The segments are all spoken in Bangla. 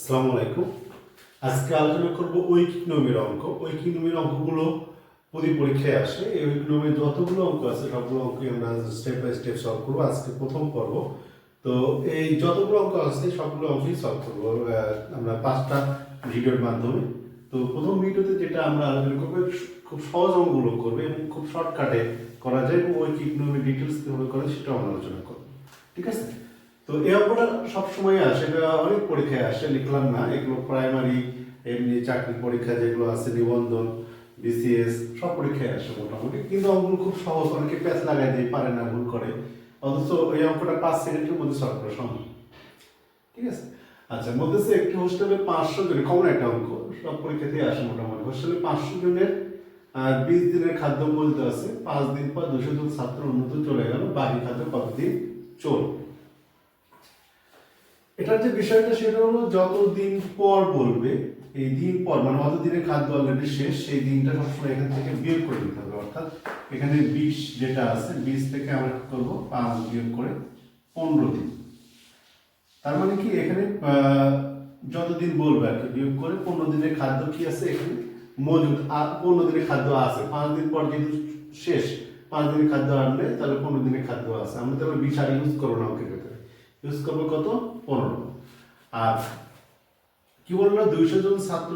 আসসালামু আলাইকুম। আজকে আলোচনা করব ঐকিক নিয়মের অঙ্ক। ঐকিক নিয়মের অঙ্কগুলো প্রতি পরীক্ষায় আসে। এই ঐকিক নিয়মের যতগুলো অঙ্ক আছে সবগুলো অঙ্কই আমরা স্টেপ বাই স্টেপ সলভ করবো। আজকে প্রথম পর্ব। তো এই যতগুলো অঙ্ক আছে সবগুলো অঙ্কই সলভ করবো আমরা 5টা ভিডিওর মাধ্যমে। তো প্রথম ভিডিওতে যেটা আমরা আলোচনা করবো খুব সহজ অঙ্কগুলো করবে এবং খুব শর্টকাটে করা যায় এবং ঐকিক নিয়মের ডিটেলস কীভাবে করে সেটাও আমরা আলোচনা করবো। ঠিক আছে? তো এই অঙ্কটা সবসময় আসে, এটা অনেক পরীক্ষায় আসে, লিখলাম না। এগুলো প্রাইমারি, এমনি চাকরি পরীক্ষা যেগুলো আছে, নিবন্ধন, বিসিএস, সব পরীক্ষায় আসে মোটামুটি। কিন্তু অঙ্কগুলো খুব সহজ, অনেকে প্যাচ লাগাই দিয়ে পারে না, ভুল করে। অথচ এই অঙ্কটা 5 সেকেন্ডের মধ্যে সলভ করা সম্ভব। ঠিক আছে? আচ্ছা, বলতেছে একটি হোস্টেলে 500 জন, কমন একটা অঙ্ক, সব পরীক্ষাতেই আসে মোটামুটি। হোস্টেলে 500 জনের 20 দিনের খাদ্য মজুদ আছে। 5 দিন পর 200 জন ছাত্র অন্যত্র চলে গেল, বাকি খাদ্য কতদিন চলবে? এটার যে বিষয়টা সেটা হলো যতদিন পর বলবে, এই দিন পর মানে অতদিনের খাদ্য অলরেডি শেষ, সেই দিনটা সবসময় এখান থেকে বিয়োগ করে দিতে হবে। অর্থাৎ এখানে 20 যেটা আছে, 20 থেকে আমরা কি করবো, 5 বিয়োগ করে 15 দিন। তার মানে কি এখানে যতদিন বলবে আর কি বিয়োগ করে 15 দিনের খাদ্য কি আছে এখানে মজুদ, আর 15 দিনের খাদ্য আছে। 5 দিন পর যেহেতু শেষ, 5 দিনের খাদ্য আনলে তাহলে 15 দিনের খাদ্য আছে। আমরা তাহলে 20 আর ইউজ করবো না অঙ্কের ভেতরে, ইউজ করবো কত, 15। আর কি বললো, 200 জন ছাত্র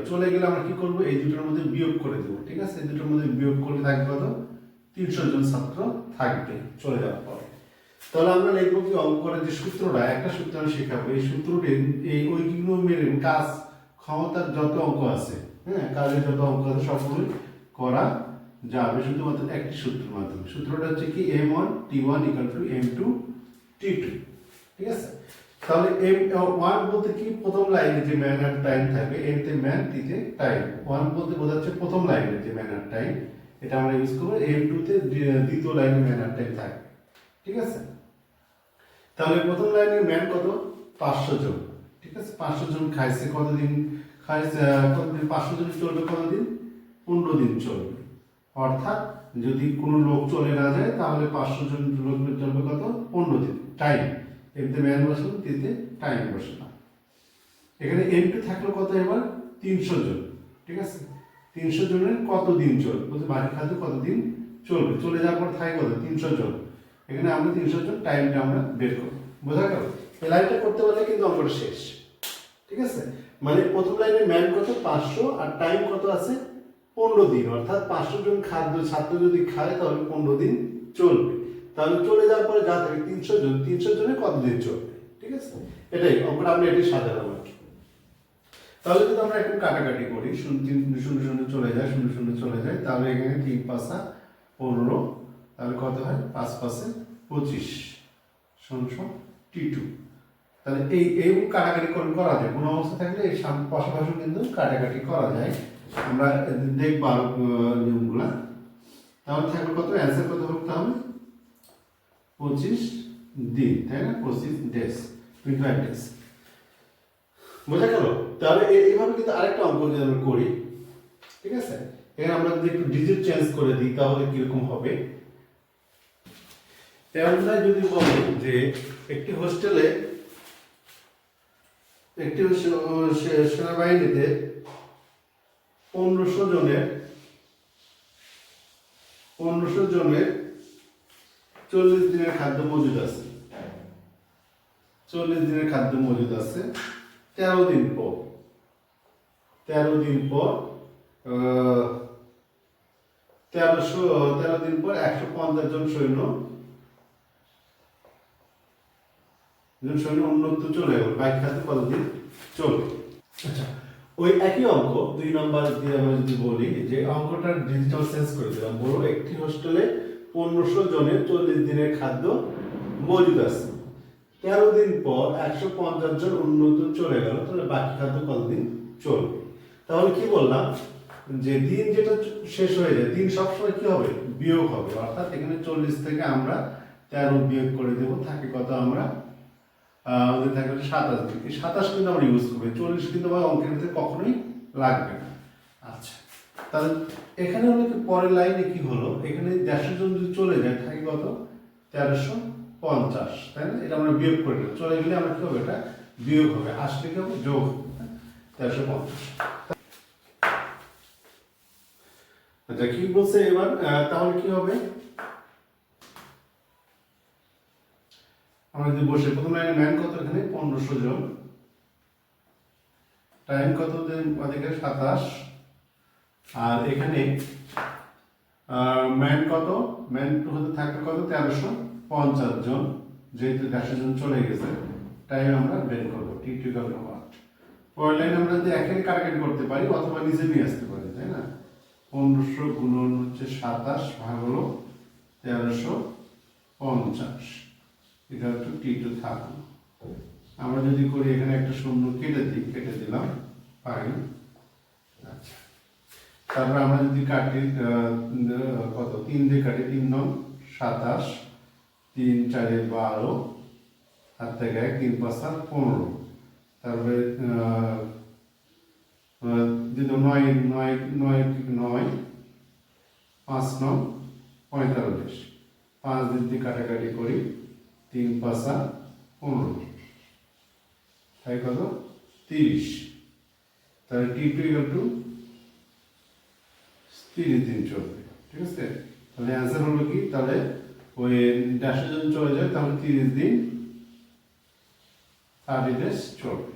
চলে গেলে আমরা কি করবো, এই দুটোর মধ্যে বিয়োগ করে দেবো। ঠিক আছে? এই দুটোর মধ্যে বিয়োগ করলে থাকবে কত, 300 জন ছাত্র থাকবে চলে যাওয়ার পরে। তাহলে আমরা লিখবো কি, অঙ্ক করার যে সূত্রটা, একটা সূত্র আমি শেখাবো। এই সূত্রটি এই ঐকিক নিয়মের কাজ ক্ষমতার যত অঙ্ক আছে, হ্যাঁ, কাজের যত অঙ্ক আছে সবগুলোই করা যাবে শুধুমাত্র একটি সূত্রের মাধ্যমে। সূত্রটা হচ্ছে কি, m1 t1 = m2 t2। ঠিক আছে? তাহলে m1 বলতে কি, প্রথম লাইনে যে ম্যান আর টাইম থাকবে, m তে ম্যান, t তে টাইম। 1 বলতে বোঝাচ্ছে প্রথম লাইনে যে ম্যান আর টাইম, এটা আমরা ইউজ করব। m2 তে দ্বিতীয় লাইনে ম্যান আর টাইম থাকবে। ঠিক আছে? তাহলে প্রথম লাইনের ম্যান কত, 500 জন। ঠিক আছে? 500 জন খাইছে, কতদিন খাইছে, কতদিন 500 জন চলবে, কতদিন, 15 দিন চলবে। অর্থাৎ যদি কোনো লোক চলে না যায় তাহলে 500 জন লোক চলবে কত, 15 দিন। টাইম, এতে ম্যান বসালাম, তিতে টাইম বসালাম। এখানে m2 থাকলো কত, এবার 300 জন। ঠিক আছে? 300 জনের কত দিন চলবে, বলতে বাকি খাদ্য কতদিন চলবে, চলে যাওয়ার পর থাকে কত, 300 জন। এখানে আমরা 300 জন টাইমটা আমরা বের করব। বোঝা গেল? এই লাইনটা করতে পারলে কিন্তু অঙ্কটা শেষ। ঠিক আছে? মানে প্রথম লাইনে ম্যান কত, 500, আর টাইম কত আছে, 15 দিন। অর্থাৎ 500 জন খাদ্য ছাত্র যদি খায় তাহলে 15 দিন চলবে। তাহলে চলে যাওয়ার পরে যা থাকে 300 জন, 300 জনের কতদিন চলবে। ঠিক আছে? এটাই অঙ্কটা, আমরা এটাই সাজালাম আর কি। তাহলে যদি আমরা এখন কাটাকাটি করি, 0 চলে যায়, 0 চলে যায়, তাহলে এখানে 3 × 5 = 15, তাহলে কত হয়, 5 × 5 = 25 t2। তাহলে এই কাটাকাটি করা যায়, কোনো অবস্থা থাকলে এই পাশাপাশি কিন্তু কাটাকাটি করা যায়। আমরা দেখব নিয়মগুলা। তাহলে থাকবে কত, অ্যান্সার কত করতে হবে, 25 দিন, তাই না, 25 ডেজ, 25 ডেজ। বোঝা গেল? তাহলে এইভাবে কিন্তু আরেকটা অঙ্ক যদি আমরা করি, ঠিক আছে, এখানে আমরা যদি একটু ডিজিট চেঞ্জ করে দিই তাহলে কিরকম হবে। আমরা যদি বলি যে একটি হোস্টেলে, একটি সেনাবাহিনীতে 1500 জনের 40 দিনের খাদ্য মজুদ আছে। 40 দিনের খাদ্য মজুদ আছে। 13 দিন পর 13 দিন পর 150 জন সৈন্য অন্যত্র চলে গেল, বাকি খাদ্য কতদিন চলবে। আচ্ছা, ওই একই অঙ্ক 2 নম্বর দিয়ে আমরা যদি বলি যে অঙ্কটার ডিজিটাল চেঞ্জ করে দিলাম, বড় একটি হোস্টেলে 1500 জনের 40 দিনের খাদ্য মজুদ আছে। 13 দিন পর 150 জন অন্যত্র চলে গেল, তাহলে বাকি খাদ্য কতদিন চলবে। তাহলে কি বললাম, যে দিন যেটা শেষ হয়ে যায়, দিন সবসময় কি হবে, বিয়োগ হবে। অর্থাৎ এখানে 40 থেকে আমরা 13 বিয়োগ করে দেবো, থাকে কত, আমরা আমাদের থাকে 27 দিন। এই 27 কিন্তু আমরা ইউজ করবো, 40 কিন্তু আমার অঙ্কের ভিতরে কখনোই লাগবে না। আচ্ছা, তাহলে এখানে হলো কি, পরের লাইনে কি হলো, এখানে 150 জন যদি চলে যায় থাকে কত, 1350, তাই না, এটা আমরা বিয়োগ করে দেবো। চলে গেলে আমরা কি হবে, এটা বিয়োগ হবে, আসলে কি হবে যোগ হবে 1350। আচ্ছা কি বলছে এবার, তাহলে কি হবে, আমরা যদি বসে প্রথম লাইনে ম্যান কত, এখানে 1500 জন, টাইম কত ওদিকে 27, আর এখানে ম্যান কত, ম্যান টু হতে থাকবে কত 1350 জন, যেহেতু 150 জন চলে গেছে, টাইম আমরা বের করবো টি টু ইকুয়াল টু হোয়াট। পরের লাইন আমরা যদি এখানে কারেক্ট করতে পারি অথবা নিজে নিয়ে আসতে পারি, তাই না, 1500 গুণন হচ্ছে 27 ভাগ হলো 1350 ইকুয়াল টু টি টু থাকলো। আমরা যদি করি এখানে একটা শূন্য কেটে দিই, কেটে দিলাম, পাই। আচ্ছা তারপর আমরা যদি কাটি কত 3 দিয়ে কাটি, 3 নং 27, 3 4 12, হাত থেকে 1, 3 5 7 15, তারপরে যদি 9 9 9 9 5 নং 45, 5 দিয়ে কাটাকাটি করি, 3 5 7 15, তাই কত 30, তাহলে টি টু ইকুয়াল টু 30 দিন চলবে, ঠিক আছে। তাহলে অ্যান্সার হলো কি, তাহলে ওই 150 জন চলে যায়, তাহলে 30 দিন 30 ডেজ চলবে।